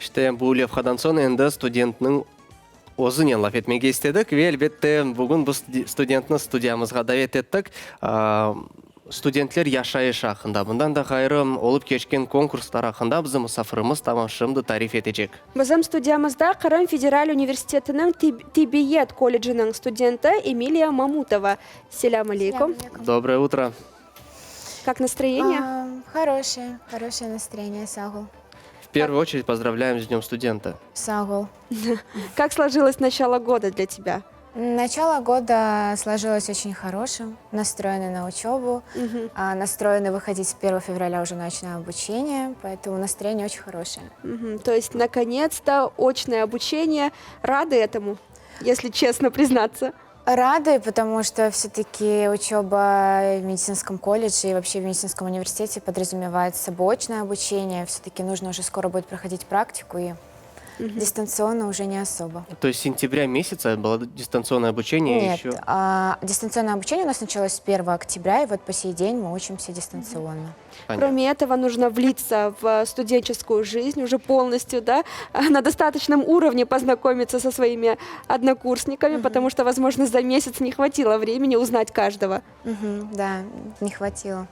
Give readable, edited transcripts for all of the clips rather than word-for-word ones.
İşte bu Levhadan sonra endi studentning o'zini laf etmege istedik ve elbette bugün bu studentni studiyamızga davet ettik. Studentler yaşayışı hakkında, bundan da gayrı olup geçken konkurslar hakkında bizim misafirimiz tamam şimdi tarif edecek. Bizim stüdyamızda Kırım Federal Üniversiteti'nin Tibiyet Koleji'nin studenti Эмилия Мамутова. Selam алейкум. Доброе утро. Как настроение? Хорошее настроение, Сагул. В первую очередь поздравляем с Днем студента. Сагул. Как сложилось начало года для тебя? Начало года сложилось очень хорошим, настроены на учебу, настроены выходить с 1 февраля уже на очное обучение, поэтому настроение очень хорошее. То есть, наконец-то, очное обучение. Рады этому, если честно признаться? Рады, потому что все-таки учеба в медицинском колледже и вообще в медицинском университете подразумевает собой очное обучение. Все-таки нужно уже скоро будет проходить практику, и дистанционно уже не особо. То есть с сентября месяца было дистанционное обучение? Нет, еще... дистанционное обучение у нас началось с 1 октября, и вот по сей день мы учимся дистанционно. Понятно. Кроме этого, нужно влиться в студенческую жизнь уже полностью, да, на достаточном уровне познакомиться со своими однокурсниками, потому что, возможно, за месяц не хватило времени узнать каждого. Да, не хватило.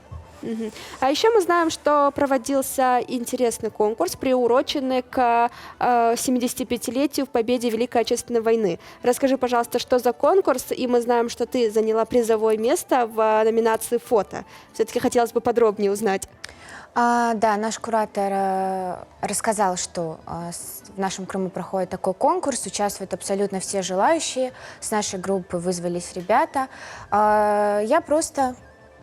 А еще мы знаем, что проводился интересный конкурс, приуроченный к 75-летию в победе Великой Отечественной войны. Расскажи, пожалуйста, что за конкурс, и мы знаем, что ты заняла призовое место в номинации «Фото». Все-таки хотелось бы подробнее узнать. Да, наш куратор рассказал, что в нашем Крыму проходит такой конкурс, участвуют абсолютно все желающие, с нашей группы вызвались ребята. Я просто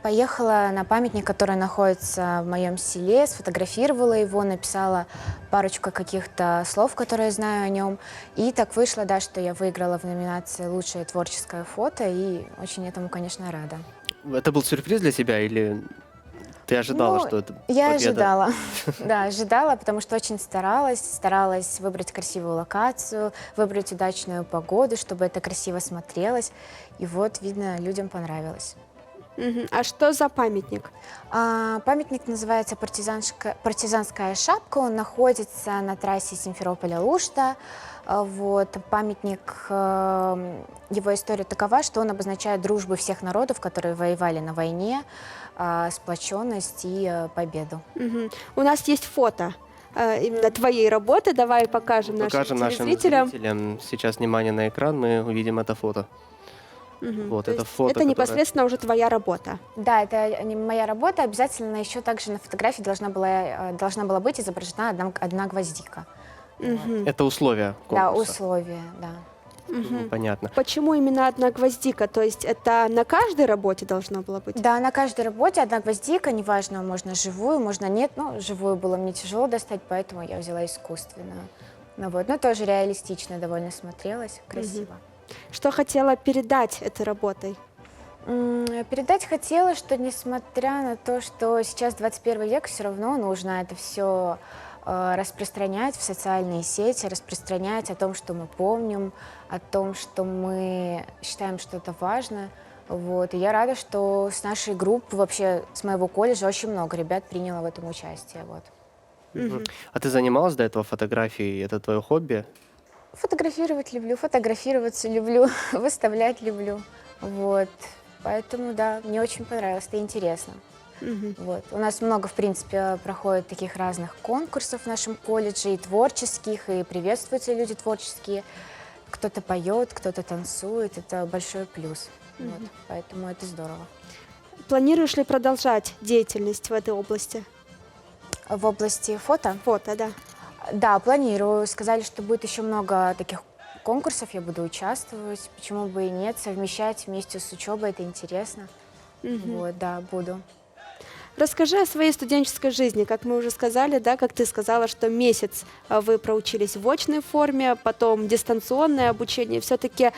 поехала на памятник, который находится в моем селе, сфотографировала его, написала парочку каких-то слов, которые я знаю о нем. И так вышло, да, что я выиграла в номинации «Лучшее творческое фото», и очень этому, конечно, рада. Это был сюрприз для тебя или ты ожидала, что это Я победа? ожидала, да, ожидала, потому что очень старалась выбрать красивую локацию, выбрать удачную погоду, чтобы это красиво смотрелось. И вот, видно, людям понравилось. А что за памятник? Памятник называется «Партизанская шапка». Он находится на трассе Симферополя-Лужда. Вот. Памятник, его история такова, что он обозначает дружбу всех народов, которые воевали на войне, сплоченность и победу. У нас есть фото именно твоей работы. Давай покажем нашим телезрителям. Сейчас внимание на экран, мы увидим это фото. Вот, это фото, это непосредственно уже твоя работа. Да, это не моя работа. Обязательно еще также на фотографии должна была быть изображена одна гвоздика. Это условия конкурса? Да, условия, да. Понятно. Почему именно одна гвоздика? То есть это на каждой работе должно было быть? Да, на каждой работе одна гвоздика, неважно, можно живую, можно нет. Но живую было мне тяжело достать, поэтому я взяла искусственную. Вот. Но тоже реалистично довольно смотрелось, красиво. Что хотела передать этой работой? Передать хотела, что несмотря на то, что сейчас 21 век, все равно нужно это все распространять в социальные сети, распространять о том, что мы помним, о том, что мы считаем, что это важно. Вот. И я рада, что с нашей группы, вообще с моего колледжа, очень много ребят приняло в этом участие. Вот. А ты занималась до этого фотографией? Это твое хобби? Фотографировать люблю, фотографироваться люблю, выставлять люблю. Вот. Поэтому, да, мне очень понравилось, это интересно. Вот. У нас много, в принципе, проходит таких разных конкурсов в нашем колледже, и творческих, и приветствуются люди творческие. Кто-то поет, кто-то танцует, это большой плюс. Вот. Поэтому это здорово. Планируешь ли продолжать деятельность в этой области? В области фото? Фото, да. Да, планирую. Сказали, что будет еще много таких конкурсов, я буду участвовать. Почему бы и нет, совмещать вместе с учебой, это интересно. Вот, да, буду. Расскажи о своей студенческой жизни. Как мы уже сказали, да, как ты сказала, что месяц вы проучились в очной форме, потом дистанционное обучение. Все-таки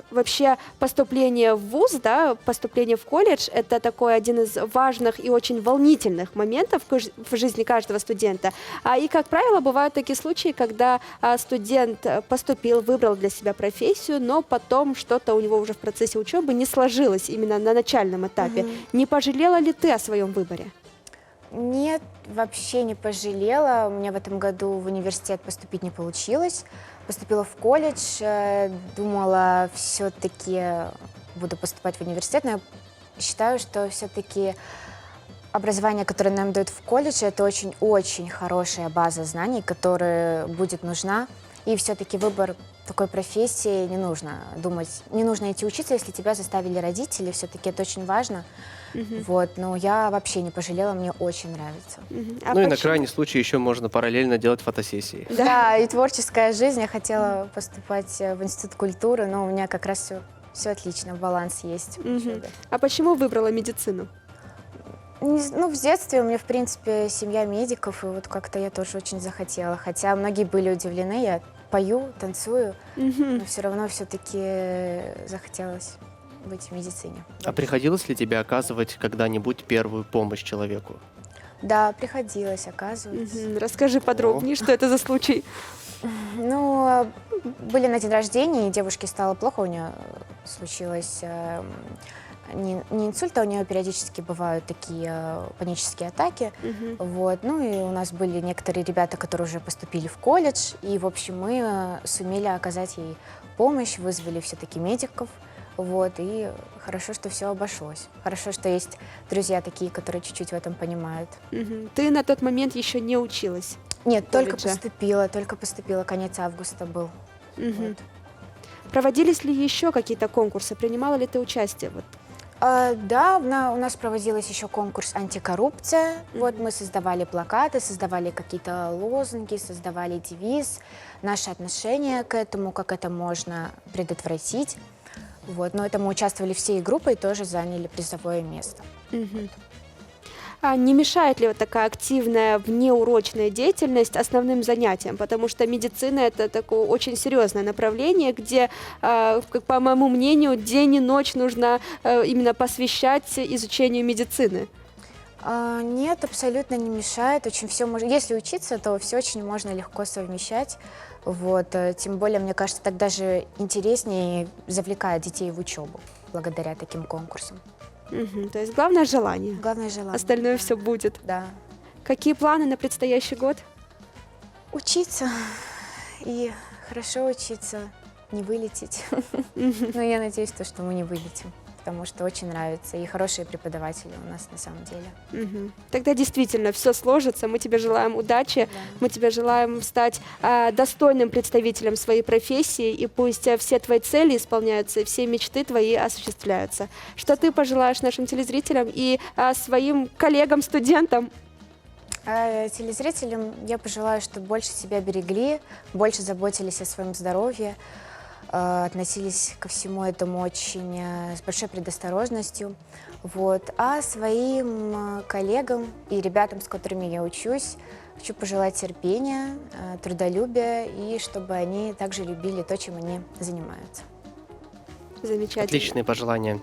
вообще поступление в вуз, да, поступление в колледж, это такой один из важных и очень волнительных моментов в жизни каждого студента. И, как правило, бывают такие случаи, когда студент поступил, выбрал для себя профессию, но потом что-то у него уже в процессе учебы не сложилось именно на начальном этапе. Не пожалела ли ты о своем выборе? Нет, вообще не пожалела. У меня в этом году в университет поступить не получилось. Поступила в колледж, думала, все-таки буду поступать в университет, но я считаю, что все-таки образование, которое нам дают в колледже, это очень-очень хорошая база знаний, которая будет нужна. И все-таки выбор такой профессии не нужно думать, не нужно идти учиться, если тебя заставили родители, все-таки это очень важно. Вот, но я вообще не пожалела, мне очень нравится. А Ну и на почему? крайний случай еще можно параллельно делать фотосессии. Да, и творческая жизнь. Я хотела поступать в Институт культуры, но у меня как раз все отлично, баланс есть в учебе. А почему выбрала медицину? Ну, в детстве у меня, в принципе, семья медиков, и вот как-то я тоже очень захотела. Хотя многие были удивлены, я пою, танцую, но все равно все-таки захотелось быть в медицине. А приходилось ли тебе оказывать когда-нибудь первую помощь человеку? Да, приходилось, оказывается. Расскажи подробнее, что это за случай. Ну, были на день рождения, и девушке стало плохо, у нее случилось не инсульт, а у нее периодически бывают такие панические атаки. Вот. Ну и у нас были некоторые ребята, которые уже поступили в колледж, и, в общем, мы сумели оказать ей помощь, вызвали все-таки медиков. Вот, и хорошо, что все обошлось. Хорошо, что есть друзья такие, которые чуть-чуть в этом понимают. Ты на тот момент еще не училась. Нет, только Колледжа. поступила, конец августа был. Вот. Проводились ли еще какие-то конкурсы? Принимала ли ты участие? Вот. Да, у нас проводилась еще конкурс «Антикоррупция». Вот мы создавали плакаты, создавали какие-то лозунги, создавали девиз, наши отношения к этому, как это можно предотвратить. Вот. Но это мы участвовали всей группой и тоже заняли призовое место. А не мешает ли вот такая активная внеурочная деятельность основным занятиям? Потому что медицина – это такое очень серьезное направление, где, как по моему мнению, день и ночь нужно именно посвящать изучению медицины. Нет, абсолютно не мешает. Очень все можно. Если учиться, то все очень можно легко совмещать. Вот. Тем более, мне кажется, так даже интереснее и завлекает детей в учебу благодаря таким конкурсам. То есть главное желание. Главное желание. Остальное все будет. Да. Какие планы на предстоящий год? Учиться и хорошо учиться, не вылететь. Но я надеюсь, что мы не вылетим, потому что очень нравится. И хорошие преподаватели у нас на самом деле. Тогда действительно все сложится. Мы тебе желаем удачи, мы тебе желаем стать достойным представителем своей профессии, и пусть все твои цели исполняются, и все мечты твои осуществляются. Что ты пожелаешь нашим телезрителям и своим коллегам-студентам? Телезрителям я пожелаю, чтобы больше себя берегли, больше заботились о своем здоровье, относились ко всему этому очень с большой предосторожностью. Вот. А своим коллегам и ребятам, с которыми я учусь, хочу пожелать терпения, трудолюбия, и чтобы они также любили то, чем они занимаются. Замечательно. Отличные пожелания.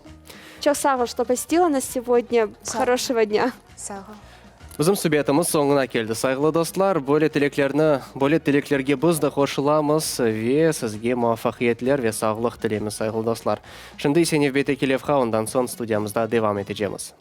Чё, Сава, что посетила нас сегодня? Хорошего дня. Сага. Bizim sübiyetimiz sonuna geldi. Saygılı dostlar, böyle tileklерге biz de koşulamız ve sizge muvaffakiyetler ve sağlık dileyimiz, saygılı dostlar. Şimdi ise Nevbet Ekilevha, ondan son studiyamızda devam edeceğiz.